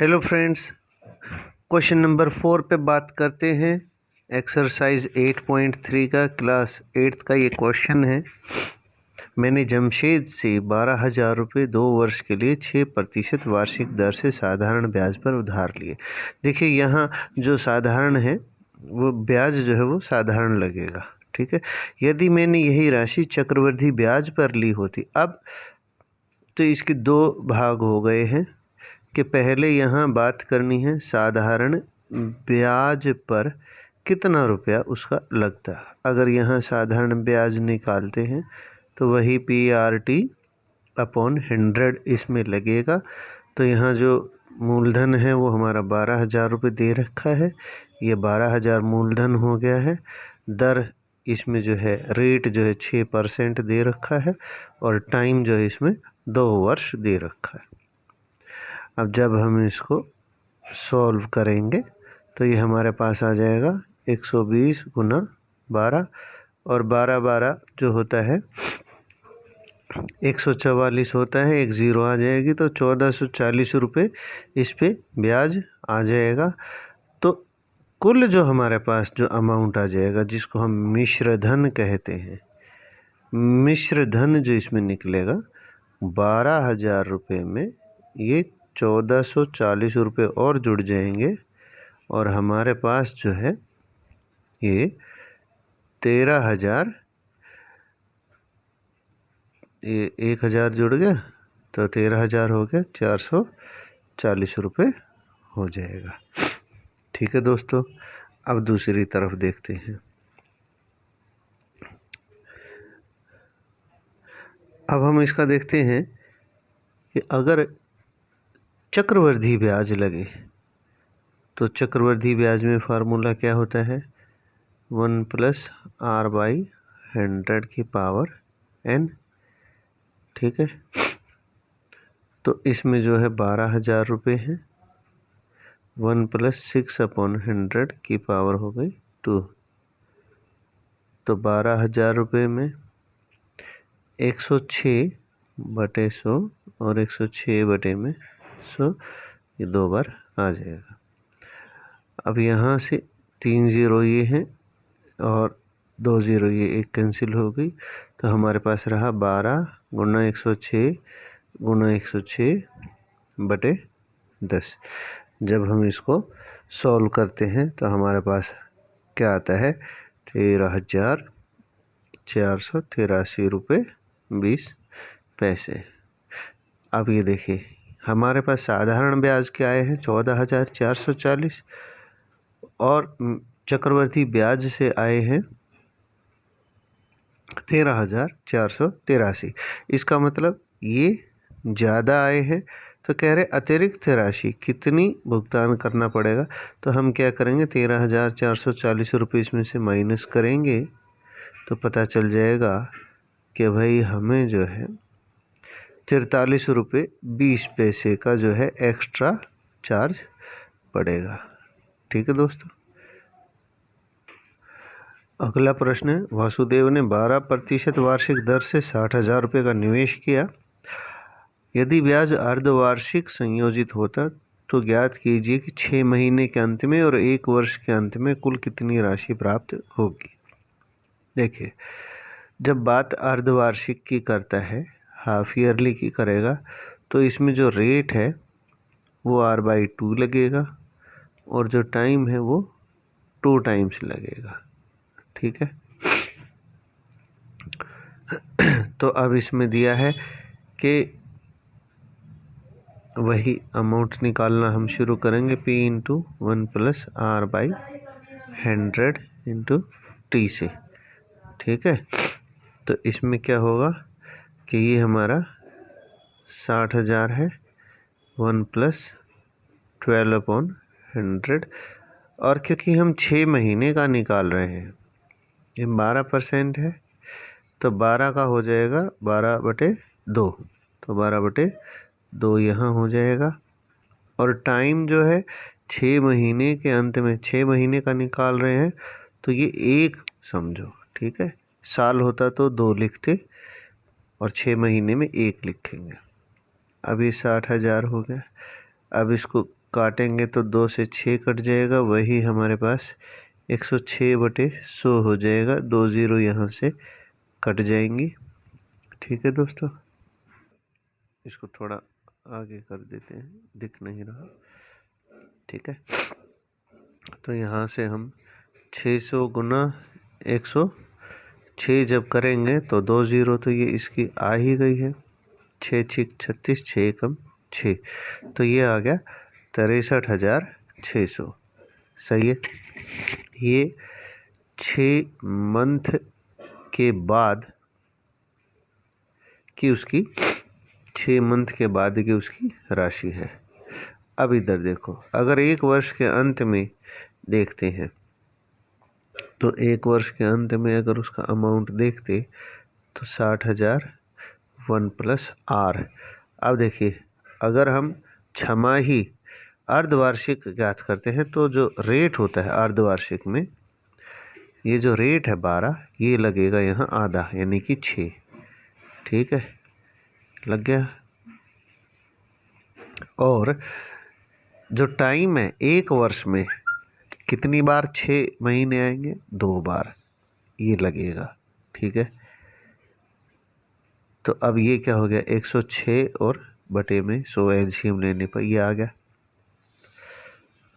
Hello friends, question number 4 पे बात करते हैं। एक्सरसाइज 8.3 का क्लास 8 का ये क्वेश्चन है। मैंने जमशेद से 12,000 रुपये 2 वर्ष के लिए 6% वार्षिक दर से साधारण ब्याज पर उधार लिए। देखिए यहाँ जो साधारण है वो ब्याज जो है वो साधारण लगेगा, ठीक है। यदि मैंने यही राशि चक्रवृद्धि ब्याज पर ली होती, अब तो इसके दो भाग हो गए हैं कि पहले यहाँ बात करनी है साधारण ब्याज पर कितना रुपया उसका लगता है। अगर यहाँ साधारण ब्याज निकालते हैं तो वही PRT अपॉन 100 इसमें लगेगा। तो यहाँ जो मूलधन है वो हमारा 12,000 रुपये दे रखा है, ये 12,000 मूलधन हो गया है। दर इसमें जो है रेट जो है 6% दे रखा है और टाइम जो है इसमें 2 वर्ष दे रखा है। अब जब हम इसको सॉल्व करेंगे तो ये हमारे पास आ जाएगा 120 गुना 12 और 12 जो होता है 144 होता है, एक ज़ीरो आ जाएगी तो 1440 रुपये इस पे ब्याज आ जाएगा। तो कुल जो हमारे पास जो अमाउंट आ जाएगा जिसको हम मिश्र धन कहते हैं, मिश्र धन जो इसमें निकलेगा 12,000 रुपये में ये 1440 रुपये और जुड़ जाएंगे और हमारे पास जो है ये 13,000, ये 1,000 जुड़ गया तो 13,000 हो गया, 440 रुपये हो जाएगा। ठीक है दोस्तों, अब दूसरी तरफ देखते हैं। अब हम इसका देखते हैं कि अगर चक्रवृद्धि ब्याज लगे तो चक्रवृद्धि ब्याज में फार्मूला क्या होता है, 1 + R/100 की पावर n। ठीक है, तो इसमें जो है 12,000 रुपये है, 1 + 6/100 की पावर हो गई 2। तो 12,000 रुपये में 106/100 और 106/100 ये 2 बार आ जाएगा। अब यहाँ से 3 ज़ीरो ये हैं और 2 ज़ीरो ये एक कैंसिल हो गई, तो हमारे पास रहा 12 गुना 106 गुना 106/10। जब हम इसको सॉल्व करते हैं तो हमारे पास क्या आता है, 13,483 रुपये 20 पैसे। अब ये देखिए हमारे पास साधारण ब्याज क्या आए हैं 14,440 और चक्रवर्ती ब्याज से आए हैं 13,483। इसका मतलब ये ज़्यादा आए हैं, तो कह रहे अतिरिक्त राशि कितनी भुगतान करना पड़ेगा। तो हम क्या करेंगे, 13,440 रुपये इसमें से माइनस करेंगे तो पता चल जाएगा कि भाई हमें जो है 43 रुपये 20 पैसे का जो है एक्स्ट्रा चार्ज पड़ेगा। ठीक है दोस्तों, अगला प्रश्न है, वासुदेव ने 12% वार्षिक दर से 60,000 रुपये का निवेश किया। यदि ब्याज अर्धवार्षिक संयोजित होता तो ज्ञात कीजिए कि 6 महीने के अंत में और 1 वर्ष के अंत में कुल कितनी राशि प्राप्त होगी। देखिए जब बात अर्धवार्षिक की करता है, हाफ ईयरली की करेगा, तो इसमें जो रेट है वो R/2 लगेगा और जो टाइम है वो 2 टाइम्स लगेगा। ठीक है, तो अब इसमें दिया है कि वही अमाउंट निकालना हम शुरू करेंगे, P × 1 + R/100 × T से। ठीक है, तो इसमें क्या होगा कि ये हमारा 60,000 है, 1 + 12/100 और क्योंकि हम 6 महीने का निकाल रहे हैं, ये 12% है तो 12 का हो जाएगा 12/2, तो 12/2 यहाँ हो जाएगा। और टाइम जो है 6 महीने के अंत में, 6 महीने का निकाल रहे हैं तो ये 1 समझो। ठीक है, साल होता तो 2 लिखते और 6 महीने में 1 लिखेंगे। अब ये 60,000 हो गया। अब इसको काटेंगे तो 2 से 6 कट जाएगा, वही हमारे पास 106/100 हो जाएगा। 2 ज़ीरो यहाँ से कट जाएंगी। ठीक है दोस्तों, इसको थोड़ा आगे कर देते हैं, दिख नहीं रहा। ठीक है, तो यहाँ से हम 600 गुना 106 जब करेंगे तो 2 ज़ीरो तो ये इसकी आ ही गई है। 6 6 36, 6 एकम 6, तो ये आ गया 63,600। सही है। ये 6 मंथ के बाद की उसकी 6 मंथ के बाद की उसकी राशि है। अब इधर देखो, अगर 1 वर्ष के अंत में देखते हैं तो 1 वर्ष के अंत में अगर उसका अमाउंट देखते तो 60,000 1 प्लस आर। अब देखिए, अगर हम छमाही अर्धवार्षिक ज्ञात करते हैं तो जो रेट होता है अर्धवार्षिक में, ये जो रेट है 12, ये लगेगा यहाँ आधा यानी कि 6। ठीक है, लग गया। और जो टाइम है 1 वर्ष में कितनी बार 6 महीने आएंगे? 2 बार, ये लगेगा। ठीक है, तो अब ये क्या हो गया? 106 और बटे में 100 एलसीएम लेने पर ये आ गया।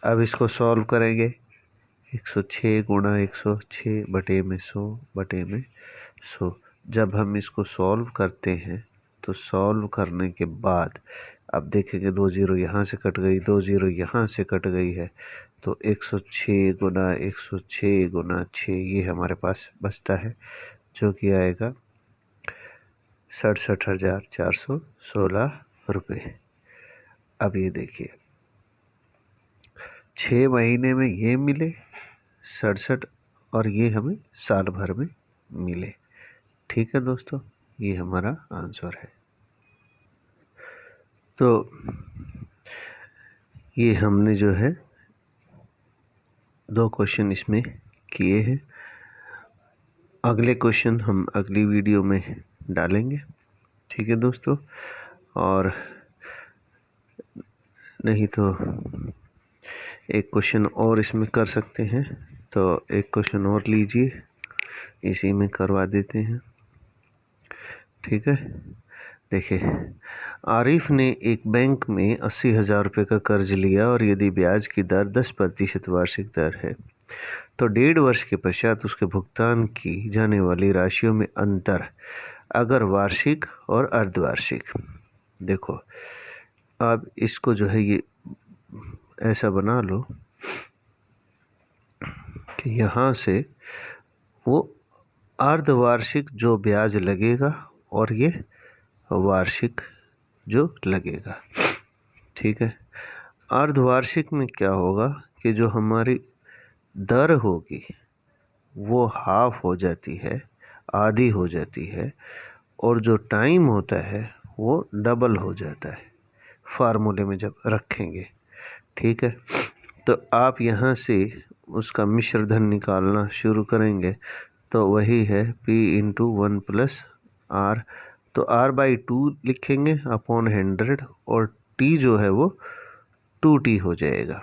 अब इसको सॉल्व करेंगे। 106 गुणा 106 बटे में 100 बटे में 100। जब हम इसको सॉल्व करते हैं तो सॉल्व करने के बाद अब देखेंगे 2 ज़ीरो यहाँ से कट गई, 2 ज़ीरो यहाँ से कट गई है, तो 106 गुना 106 गुना 6 ये हमारे पास बचता है, जो कि आएगा 67,416 रुपये। अब ये देखिए, 6 महीने में ये मिले 67 और ये हमें साल भर में मिले। ठीक है दोस्तों, ये हमारा आंसर है। तो ये हमने जो है 2 क्वेश्चन इसमें किए हैं। अगले क्वेश्चन हम अगली वीडियो में डालेंगे। ठीक है दोस्तों, और नहीं तो एक क्वेश्चन और इसमें कर सकते हैं, तो एक क्वेश्चन और लीजिए, इसी में करवा देते हैं। ठीक है, देखिए, आरिफ ने एक बैंक में 80,000 रुपये का कर्ज लिया और यदि ब्याज की दर 10% वार्षिक दर है तो 1.5 वर्ष के पश्चात उसके भुगतान की जाने वाली राशियों में अंतर अगर वार्षिक और अर्धवार्षिक। देखो, अब इसको जो है ये ऐसा बना लो कि यहाँ से वो अर्धवार्षिक जो ब्याज लगेगा और ये वार्षिक जो लगेगा। ठीक है, अर्धवार्षिक में क्या होगा कि जो हमारी दर होगी वो हाफ हो जाती है, आधी हो जाती है, और जो टाइम होता है वो डबल हो जाता है फार्मूले में जब रखेंगे। ठीक है, तो आप यहाँ से उसका मिश्र धन निकालना शुरू करेंगे तो वही है P इंटू 1 प्लस आर। तो R/2 लिखेंगे अपॉन 100 और T जो है वो 2T हो जाएगा।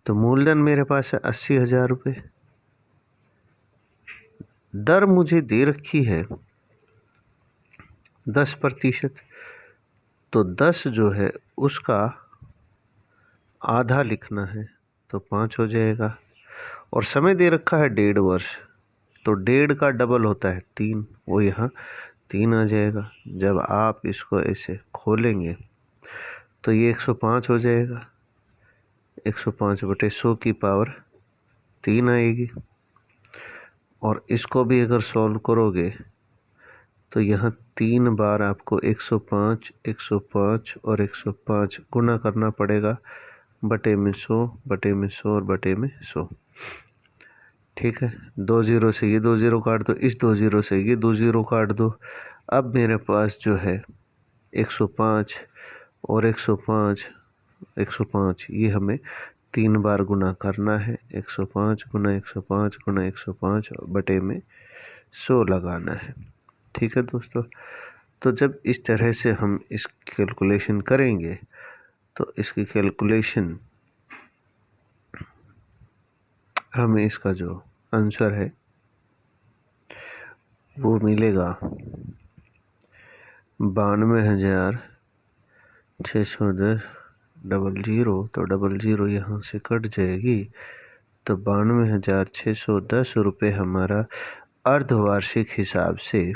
तो मूलधन मेरे पास है 80,000 रुपये। दर मुझे दे रखी है 10%, तो 10 जो है उसका आधा लिखना है तो 5 हो जाएगा, और समय दे रखा है 1.5 वर्ष, तो 1.5 का डबल होता है 3, वो यहाँ 3 आ जाएगा। जब आप इसको ऐसे खोलेंगे तो ये 105 हो जाएगा। 105/100 की पावर 3 आएगी, और इसको भी अगर सॉल्व करोगे तो यहाँ 3 बार आपको 105, 105 और 105 गुना करना पड़ेगा, बटे में 100, बटे में 100 और बटे में 100। ठीक है, 2 ज़ीरो से ये 2 ज़ीरो काट दो, इस 2 ज़ीरो से ये 2 ज़ीरो काट दो। अब मेरे पास जो है 105 और 105, 105 ये हमें 3 बार गुना करना है। 105 गुना 105 गुना 105 बटे में 100 लगाना है। ठीक है दोस्तों, तो जब इस तरह से हम इस कैलकुलेशन करेंगे तो इसकी कैलकुलेशन हमें इसका जो आंसर है वो मिलेगा 92,610 00, तो 00 यहाँ से कट जाएगी, तो 92,610 रुपये हमारा अर्धवार्षिक हिसाब से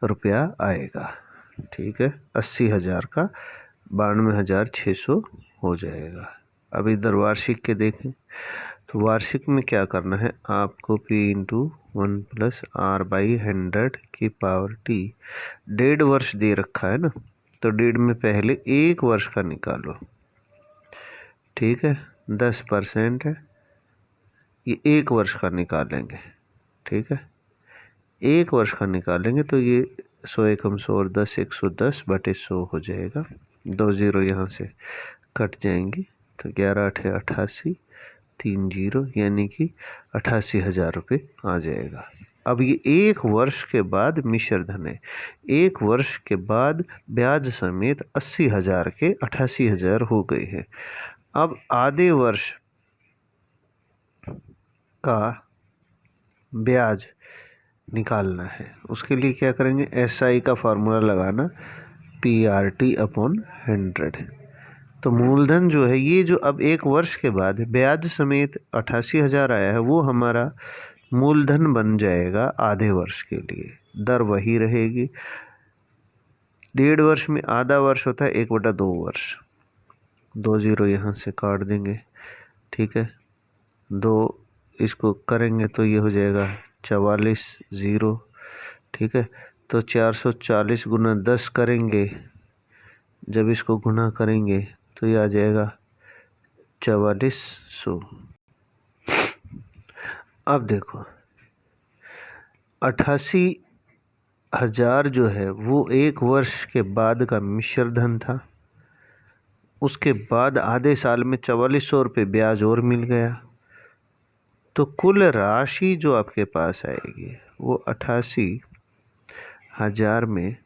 रुपया आएगा। ठीक है, 80,000 का 92,600 हो जाएगा। अब इधर वार्षिक के देखें, तो वार्षिक में क्या करना है आपको, P इंटू 1+R/100 की पावर T। 1.5 वर्ष दे रखा है ना, तो 1.5 में पहले 1 वर्ष का निकालो। ठीक है, 10% है, ये 1 वर्ष का निकालेंगे। ठीक है, 1 वर्ष का निकालेंगे तो ये 100 एकम 100 और 10 110/100 हो जाएगा। 2 0 यहाँ से कट जाएंगी, तो 11 8 88, 3 0 यानी कि 88,000 रुपये आ जाएगा। अब ये 1 वर्ष के बाद मिश्र धन है, 1 वर्ष के बाद ब्याज समेत 80,000 के 88,000 हो गए हैं। अब आधे वर्ष का ब्याज निकालना है, उसके लिए क्या करेंगे, SI का फार्मूला लगाना, PRT/100। तो मूलधन जो है ये जो अब 1 वर्ष के बाद ब्याज समेत 88,000 आया है, वो हमारा मूलधन बन जाएगा आधे वर्ष के लिए। दर वही रहेगी, 1.5 वर्ष में आधा वर्ष होता है 1/2 वर्ष। 2 0 यहाँ से काट देंगे। ठीक है, 2 इसको करेंगे तो ये हो जाएगा 44 0। ठीक है, तो 440 गुना 10 करेंगे, जब इसको गुना करेंगे तो ये आ जाएगा 4400। अब देखो 88,000 जो है वो 1 वर्ष के बाद का मिश्र धन था, उसके बाद आधे साल में 4400 रुपये ब्याज और मिल गया, तो कुल राशि जो आपके पास आएगी वो 88,000 में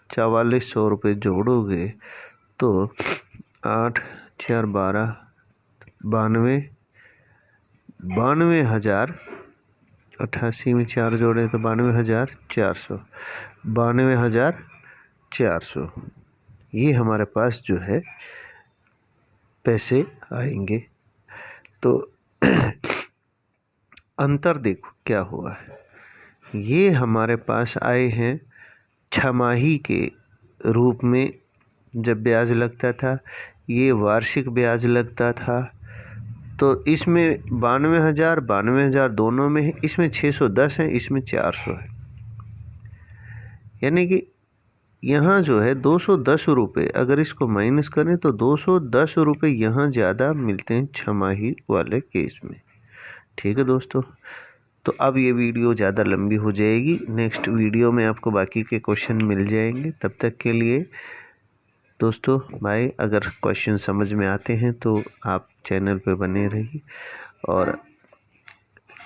4400 रुपये जोड़ोगे तो 8 4 12 92, 92,000, 88 में 4 जोड़े तो 92,400, 92,400 ये हमारे पास जो है पैसे आएंगे। तो अंतर देखो क्या हुआ है, ये हमारे पास आए हैं छमाही के रूप में जब ब्याज लगता था, ये वार्षिक ब्याज लगता था। तो इसमें 92,000 दोनों में है, इसमें 610 है, इसमें 400 है, यानी कि यहाँ जो है 210 रुपये, अगर इसको माइनस करें तो 210 रुपये यहाँ ज़्यादा मिलते हैं छमाही वाले केस में। ठीक है दोस्तों, तो अब ये वीडियो ज़्यादा लंबी हो जाएगी, नेक्स्ट वीडियो में आपको बाकी के क्वेश्चन मिल जाएंगे। तब तक के लिए दोस्तों बाय। अगर क्वेश्चन समझ में आते हैं तो आप चैनल पे बने रहिए और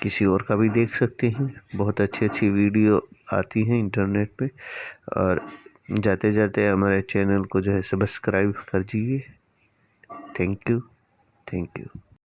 किसी और का भी देख सकते हैं, बहुत अच्छी वीडियो आती हैं इंटरनेट पे। और जाते जाते हमारे चैनल को जो है सब्सक्राइब कर दीजिए। Thank you.